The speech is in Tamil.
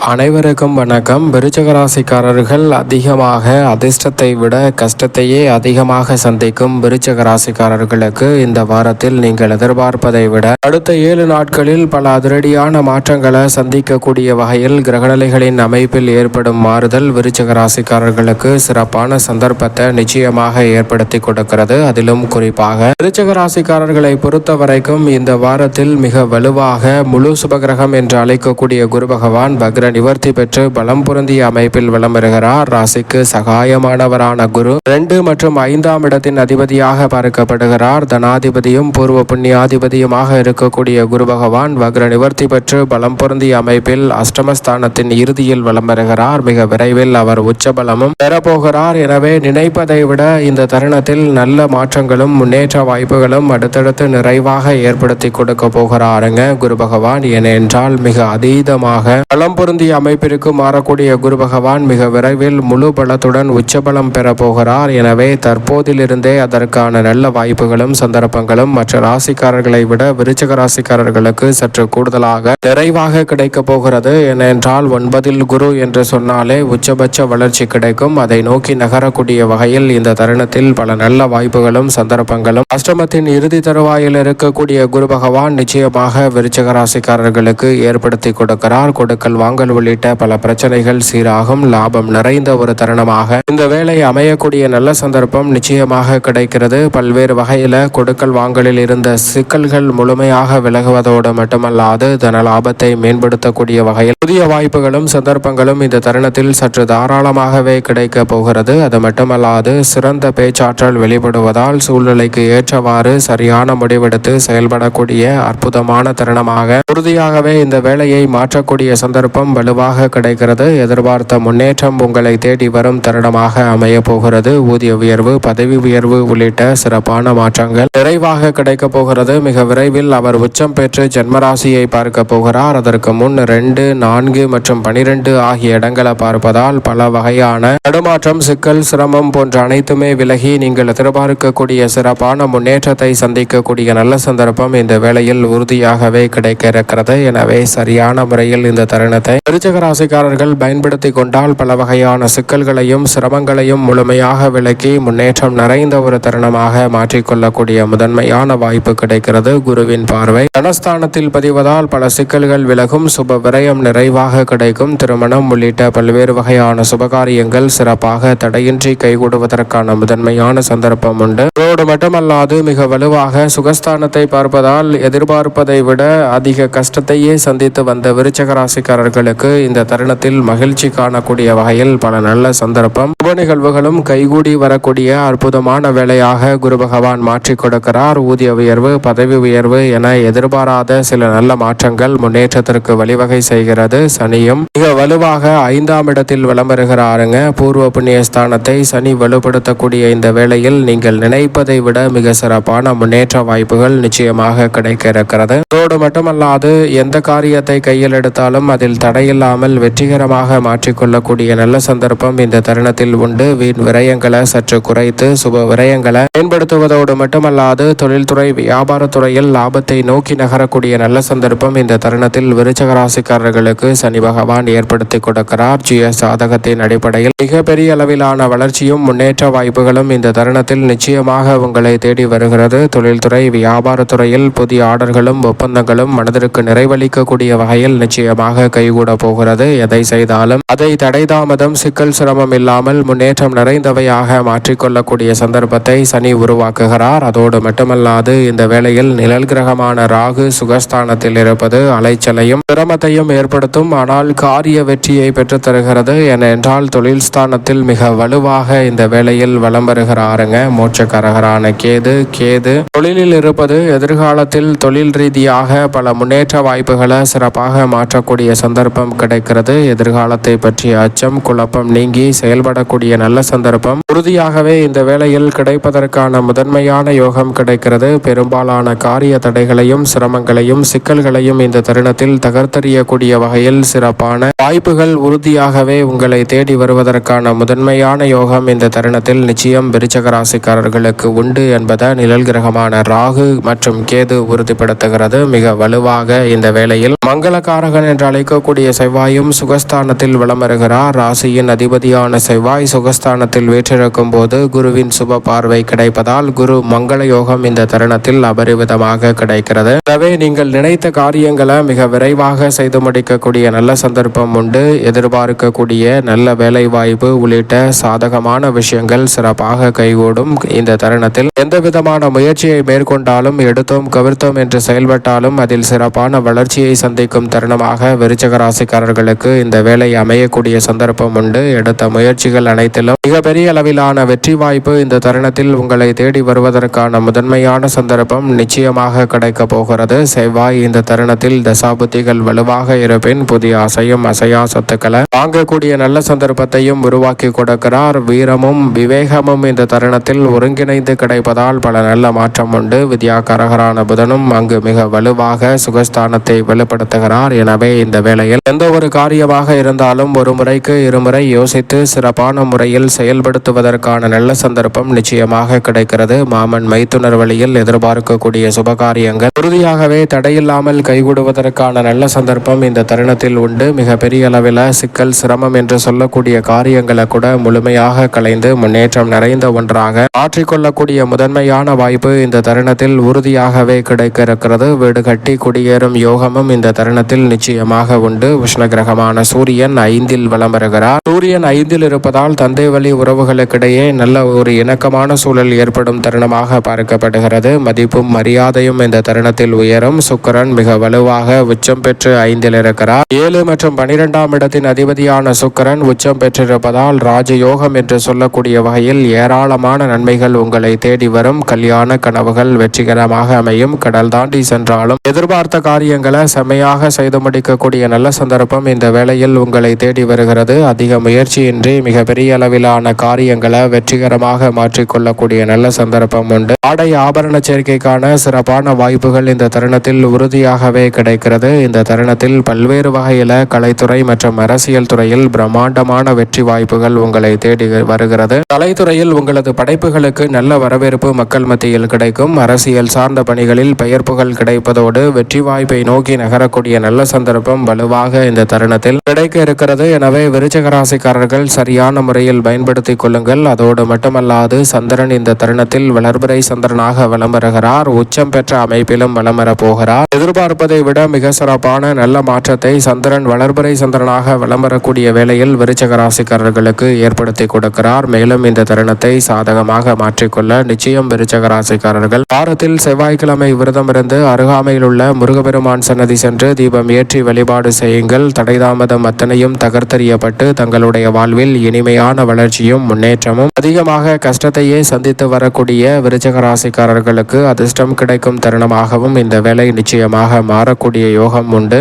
அனைவருக்கும் வணக்கம். விருச்சிக ராசிக்காரர்கள் அதிகமாக அதிர்ஷ்டத்தை விட கஷ்டத்தையே அதிகமாக சந்திக்கும் விருச்சிக ராசிக்காரர்களுக்கு இந்த வாரத்தில் நீங்கள் எதிர்பார்ப்பதை விட அடுத்த 7 நாட்களில் பல அதிரடியான மாற்றங்களை சந்திக்கக்கூடிய வகையில் கிரகநிலைகளின் அமைப்பில் ஏற்படும் மாறுதல் விருச்சிக ராசிக்காரர்களுக்கு சிறப்பான சந்தர்ப்பத்தை நிச்சயமாக ஏற்படுத்தி கொடுக்கிறது. அதிலும் குறிப்பாக விருச்சிக ராசிக்காரர்களை பொறுத்த வரைக்கும் இந்த வாரத்தில் மிக வலுவாக முழு சுபகிரகம் என்று அழைக்கக்கூடிய குரு பகவான் பக்ர நிவர்த்தி பெற்று பலம் பொருந்திய அமைப்பில் வலம் வருகிறார். ராசிக்கு சகாயமானவரான குரு 2 மற்றும் 5ஆம் இடத்தின் அதிபதியாக பார்க்கப்படுகிறார். தனாதிபதியும் பூர்வ புண்ணியாதிபதியுமாக இருக்கக்கூடிய குரு பகவான் வக்ர நிவர்த்தி பெற்று பலம் பொருந்திய அமைப்பில் அஷ்டமஸ்தானத்தின் இறுதியில் வலம் வருகிறார். மிக விரைவில் அவர் உச்சபலமும் பெறப்போகிறார். எனவே நினைப்பதை விட இந்த தருணத்தில் நல்ல மாற்றங்களும் முன்னேற்ற வாய்ப்புகளும் அடுத்தடுத்து நிறைவாக ஏற்படுத்தி கொடுக்க போகிறாருங்க குரு பகவான். ஏனென்றால் மிக அதீதமாக பலம் பொருந்திய அமைப்பிற்கு மாறக்கூடிய குரு பகவான் மிக விரைவில் முழு பலத்துடன் உச்சபலம் பெற போகிறார். எனவே தற்போதிலிருந்தே அதற்கான நல்ல வாய்ப்புகளும் சந்தர்ப்பங்களும் மற்ற ராசிக்காரர்களை விட விருச்சிக ராசிக்காரர்களுக்கு சற்று கூடுதலாக நிறைவாக கிடைக்க போகிறது. ஏனென்றால் 9இல் குரு என்று சொன்னாலே உச்சபட்ச வளர்ச்சி கிடைக்கும். அதை நோக்கி நகரக்கூடிய வகையில் இந்த தருணத்தில் பல நல்ல வாய்ப்புகளும் சந்தர்ப்பங்களும் அஷ்டமத்தின் இறுதி தருவாயில் இருக்கக்கூடிய குரு பகவான் நிச்சயமாக விருச்சிக ராசிக்காரர்களுக்கு ஏற்படுத்தி கொடுக்கிறார். கொடுக்கல் வாங்கல் உள்ளிட்ட பல பிரச்சனைகள் சீராகும். லாபம் நிறைந்த ஒரு தருணமாக இந்த வேலை அமையக்கூடிய நல்ல சந்தர்ப்பம் நிச்சயமாக கிடைக்கிறது. பல்வேறு வகையில கொடுக்கல் வாங்கலில் இருந்த சிக்கல்கள் முழுமையாக விலகுவதோடு மட்டுமல்லாது தன லாபத்தை மேம்படுத்தக்கூடிய வகையில் புதிய வாய்ப்புகளும் சந்தர்ப்பங்களும் இந்த தருணத்தில் சற்று தாராளமாகவே கிடைக்க போகிறது. அது மட்டுமல்லாது சிறந்த பேச்சாற்றல் வெளிப்படுவதால் சூழ்நிலைக்கு ஏற்றவாறு சரியான முடிவெடுத்து செயல்படக்கூடிய அற்புதமான தருணமாக உறுதியாகவே இந்த வேலையை மாற்றக்கூடிய சந்தர்ப்பம் வலுவாக கிடைக்கிறது. எதிர்பார்த்த முன்னேற்றம் உங்களை தேடி வரும் தருணமாக அமைய போகிறது. ஊதிய உயர்வு, பதவி உயர்வு உள்ளிட்ட சிறப்பான மாற்றங்கள் நிறைவாக கிடைக்க போகிறது. மிக விரைவில் அவர் உச்சம் பெற்று ஜென்மராசியை பார்க்க போகிறார். அதற்கு முன் 2, 4 மற்றும் 12 ஆகிய இடங்களை பார்ப்பதால் பல வகையான தடுமாற்றம், சிக்கல், சிரமம் போன்ற அனைத்துமே விலகி நீங்கள் எதிர்பார்க்கக்கூடிய சிறப்பான முன்னேற்றத்தை சந்திக்கக்கூடிய நல்ல சந்தர்ப்பம் இந்த வேளையில் உறுதியாகவே கிடைக்க இருக்கிறது. எனவே சரியான முறையில் இந்த தருணத்தை விருச்சிக ராசிக்காரர்கள் பயன்படுத்தி கொண்டால் பல வகையான சிக்கல்களையும் சிரமங்களையும் முழுமையாக விலக்கி முன்னேற்றம் நிறைந்த ஒரு தருணமாக மாற்றிக்கொள்ளக்கூடிய முதன்மையான வாய்ப்பு கிடைக்கிறது. குருவின் பார்வை தனஸ்தானத்தில் பதிவதால் பல சிக்கல்கள் விலகும். சுப விரயம் நிறைவாக கிடைக்கும். திருமணம் உள்ளிட்ட பல்வேறு வகையான சுபகாரியங்கள் சிறப்பாக தடையின்றி கைகூடுவதற்கான முதன்மையான சந்தர்ப்பம் உண்டு. அதோடு மட்டுமல்லாது மிக வலுவாக சுகஸ்தானத்தை பார்ப்பதால் எதிர்பார்ப்பதை விட அதிக கஷ்டத்தையே சந்தித்து வந்த விருச்சிக ராசிக்காரர்களுக்கு இந்த தருணத்தில் மகிழ்ச்சி காணக்கூடிய வகையில் பல நல்ல சந்தர்ப்பம் சுப நிகழ்வுகளும் கைகூடி வரக்கூடிய அற்புதமான வேலையாக குரு பகவான் மாற்றி கொடுக்கிறார். ஊதிய உயர்வு, பதவி உயர்வு என எதிர்பாராத சில நல்ல மாற்றங்கள் முன்னேற்றத்திற்கு வழிவகை செய்கிறது. சனியும் மிக வலுவாக 5ஆம் இடத்தில் வலம் வருகிறாருங்க. பூர்வ புண்ணிய ஸ்தானத்தை சனி வலுப்படுத்தக்கூடிய இந்த வேளையில் நீங்கள் நினைப்பதை விட மிக சிறப்பான முன்னேற்ற வாய்ப்புகள் நிச்சயமாக கிடைக்க இருக்கிறது. அதோடு மட்டுமல்லாது எந்த காரியத்தை கையில் எடுத்தாலும் அதில் தடையில்லாமல் வெற்றிகரமாக மாற்றிக்கொள்ளக்கூடிய நல்ல சந்தர்ப்பம் இந்த தருணத்தில் உண்டு. வீண் விரயங்களை சற்று குறைத்து சுப விரயங்களை மேம்படுத்துவதோடு மட்டுமல்லாது தொழில்துறை, வியாபாரத்துறையில் லாபத்தை நோக்கி நகரக்கூடிய நல்ல சந்தர்ப்பம் இந்த தருணத்தில் விருச்சிக ராசிக்காரர்களுக்கு சனி பகவான் ஏற்படுத்தி கொடுக்கிறார். சுய சாதகத்தின் அடிப்படையில் மிகப்பெரிய அளவிலான வளர்ச்சியும் முன்னேற்ற வாய்ப்புகளும் இந்த தருணத்தில் நிச்சயமாக உங்களை தேடி வருகிறது. தொழில்துறை, வியாபாரத்துறையில் புதிய ஆர்டர்களும் ஒப்பந்தங்களும் மனதிற்கு நிறைவளிக்கக்கூடிய வகையில் நிச்சயமாக கைகூட போகிறது. எதை செய்தாலும் அதை தடைதாமதம், சிக்கல், சிரமம் இல்லாமல் முன்னேற்றம் நிறைந்தவையாக மாற்றிக்கொள்ளக்கூடிய சந்தர்ப்பத்தை சனி உருவாக்குகிறார். அதோடு மட்டுமல்லாது இந்த வேளையில் நிழல் கிரகமான ராகு சுகஸ்தானத்தில் இருப்பது அலைச்சலையும் சிரமத்தையும் ஏற்படுத்தும். ஆனால் காரிய வெற்றியை பெற்றுத் தருகிறது. ஏனென்றால் தொழில் ஸ்தானத்தில் மிக வலுவாக இந்த வேளையில் வலம் வருகிறாருங்க மோட்சக்காரகரான கேது தொழிலில் இருப்பது எதிர்காலத்தில் தொழில் ரீதியாக பல முன்னேற்ற வாய்ப்புகளை சிறப்பாக மாற்றக்கூடிய சந்தர்ப்பம் கிடைக்கிறது. எதிர்காலத்தை பற்றிய அச்சம், குழப்பம் நீங்கி செயல்படக்கூடிய நல்ல சந்தர்ப்பம் உறுதியாகவே இந்த வேளையில் கிடைப்பதற்கான முதன்மையான யோகம் கிடைக்கிறது. பெரும்பாலான காரிய தடைகளையும் சிரமங்களையும் சிக்கல்களையும் இந்த தருணத்தில் தகர்த்தெறியக்கூடிய வகையில் சிறப்பான வாய்ப்புகள் உறுதியாகவே உங்களை தேடி வருவதற்கான முதன்மையான யோகம் இந்த தருணத்தில் நிச்சயம் விருச்சிக ராசிக்காரர்களுக்கு உண்டு என்பதை நிழல் கிரகமான ராகு மற்றும் கேது உறுதிப்படுத்துகிறது. மிக வலுவாக இந்த வேளையில் மங்களகாரகன் என்று அழைக்கக்கூடிய அதிபதியாகிய செவ்வாயும் சுகஸ்தானத்தில் வலம் வருகிறார். ராசியின் அதிபதியான செவ்வாய் சுகஸ்தானத்தில் வீற்றிருக்கும் போது குருவின் சுப பார்வை கிடைப்பதால் குரு மங்கள யோகம் இந்த தருணத்தில் அபரிவிதமாக கிடைக்கிறது. எனவே நீங்கள் நினைத்த காரியங்களை மிக விரைவாக செய்து முடிக்கக்கூடிய நல்ல சந்தர்ப்பம் உண்டு. எதிர்பார்க்கக்கூடிய நல்ல வேலை வாய்ப்பு உள்ளிட்ட சாதகமான விஷயங்கள் சிறப்பாக கைகூடும். இந்த தருணத்தில் எந்த விதமான முயற்சியை மேற்கொண்டாலும் எடுத்தோம் கவிர்த்தோம் என்று செயல்பட்டாலும் அதில் சிறப்பான வளர்ச்சியை சந்திக்கும் தருணமாக விருச்சிக ராசிக்காரர்களுக்கு இந்த வேலை அமையக்கூடிய சந்தர்ப்பம் உண்டு. எடுத்த முயற்சிகள் அனைத்திலும் மிகப்பெரிய அளவிலான வெற்றி வாய்ப்பு இந்த தருணத்தில் உங்களை தேடி வருவதற்கான முதன்மையான சந்தர்ப்பம் நிச்சயமாக கிடைக்க போகிறது. செவ்வாய் இந்த தருணத்தில் தசாபுத்திகள் வலுவாக இருப்பின் புதிய அசையும் அசையா சொத்துக்களை வாங்கக்கூடிய நல்ல சந்தர்ப்பத்தையும் உருவாக்கி கொடுக்கிறார். வீரமும் விவேகமும் இந்த தருணத்தில் ஒருங்கிணைந்து கிடைப்பதால் பல நல்ல மாற்றம் உண்டு. வித்யாகாரகரான புதனும் அங்கு மிக வலுவாக சுகஸ்தானத்தை வெளிப்படுத்துகிறார். எனவே இந்த வேளையில் எந்த ஒரு காரியமாக இருந்தாலும் ஒரு முறைக்கு இருமுறை யோசித்து சிறப்பான முறையில் செயல்படுத்துவதற்கான நல்ல சந்தர்ப்பம் நிச்சயமாக கிடைக்கிறது. மாமன் மைத்துனர் வழியில் எதிர்பார்க்கக்கூடிய சுபகாரியங்கள் உறுதியாகவே தடையில்லாமல் கைகூடுவதற்கான நல்ல சந்தர்ப்பம் இந்த தருணத்தில் உண்டு. மிக பெரிய அளவில் சிக்கல் சிரமம் என்று சொல்லக்கூடிய காரியங்களை கூட முழுமையாக களைந்து முன்னேற்றம் நிறைந்த ஒன்றாக மாற்றிக்கொள்ளக்கூடிய முதன்மையான வாய்ப்பு இந்த தருணத்தில் உறுதியாகவே கிடைக்க இருக்கிறது. வீடு கட்டி குடியேறும் யோகமும் இந்த தருணத்தில் நிச்சயமாக உண்டு. உஷ்ண கிரகமான சூரியன் 5இல் வலம் வருகிறார். சூரியன் 5இல் இருப்பதால் தந்தை வழி உறவுகளுக்கிடையே நல்ல ஒரு இணக்கமான சூழல் ஏற்படும் தருணமாக பார்க்கப்படுகிறது. மதிப்பும் மரியாதையும் இந்த தருணத்தில் உயரும். சுக்கிரன் மிக வலுவாக உச்சம் பெற்று 5இல் இருக்கிறார். 7 மற்றும் 12ஆம் இடத்தின் அதிபதியான சுக்கிரன் உச்சம் பெற்றிருப்பதால் ராஜயோகம் என்று சொல்லக்கூடிய வகையில் ஏராளமான நன்மைகள் உங்களை தேடி வரும். கல்யாண கனவுகள் வெற்றிகரமாக அமையும். கடல் தாண்டி சென்றாலும் எதிர்பார்த்த காரியங்களை செம்மையாக செய்து முடிக்கக்கூடிய நல்ல சந்தர்ப்பம் இந்த வேளையில் உங்களை தேடி வருகிறது. அதிக முயற்சியின்றி மிக பெரிய அளவிலான காரியங்களை வெற்றிகரமாக மாற்றிக்கொள்ளக்கூடிய நல்ல சந்தர்ப்பம் உண்டு. ஆடை ஆபரண சேர்க்கைக்கான சிறப்பான வாய்ப்புகள் இந்த தருணத்தில் உறுதியாகவே கிடைக்கிறது. இந்த தருணத்தில் பல்வேறு வகையில கலைத்துறை மற்றும் அரசியல் துறையில் பிரம்மாண்டமான வெற்றி வாய்ப்புகள் உங்களை தேடி வருகிறது. கலைத்துறையில் உங்களது படைப்புகளுக்கு நல்ல வரவேற்பு மக்கள் மத்தியில் கிடைக்கும். அரசியல் சார்ந்த பணிகளில் பெயர்ப்புகள் கிடைப்பதோடு வெற்றி வாய்ப்பை நோக்கி நகரக்கூடிய நல்ல சந்தர்ப்பம் வலுவாக இந்த தருணத்தில் கிடைக்க இருக்கிறது. எனவே விருச்சிக ராசிக்காரர்கள் சரியான முறையில் பயன்படுத்திக் கொள்ளுங்கள். அதோடு மட்டுமல்லாது சந்திரன் இந்த தருணத்தில் வளர்பிறை சந்திரனாக வலம் வருகிறார். உச்சம் பெற்ற அமைப்பிலும் வலம் வர போகிறார். எதிர்பார்ப்பதை விட மிக சிறப்பான நல்ல மாற்றத்தை சந்திரன் வளர்பிறை சந்திரனாக வலம் வரக்கூடிய வேளையில் விருச்சிக ராசிக்காரர்களுக்கு ஏற்படுத்தி கொடுக்கிறார். மேலும் இந்த தருணத்தை சாதகமாக மாற்றிக்கொள்ள நிச்சயம் விருச்சிக ராசிக்காரர்கள் வாரத்தில் செவ்வாய்க்கிழமை விரதம் இருந்து அருகாமையில் உள்ள முருகப்பெருமான் சன்னதி சென்று தீபம் ஏற்றி வழிபாடு செய்யுங்கள். தடைதாமதம் அத்தனையும் தகர்த்தெறியப்பட்டு தங்களுடைய வாழ்வில் இனிமையான வளர்ச்சியும் முன்னேற்றமும் அதிகமாக கஷ்டத்தையே சந்தித்து வரக்கூடிய விருச்சிக ராசிக்காரர்களுக்கு அதிர்ஷ்டம் கிடைக்கும் தருணமாகவும் இந்த வேலை நிச்சயமாக மாறக்கூடிய யோகம் உண்டு.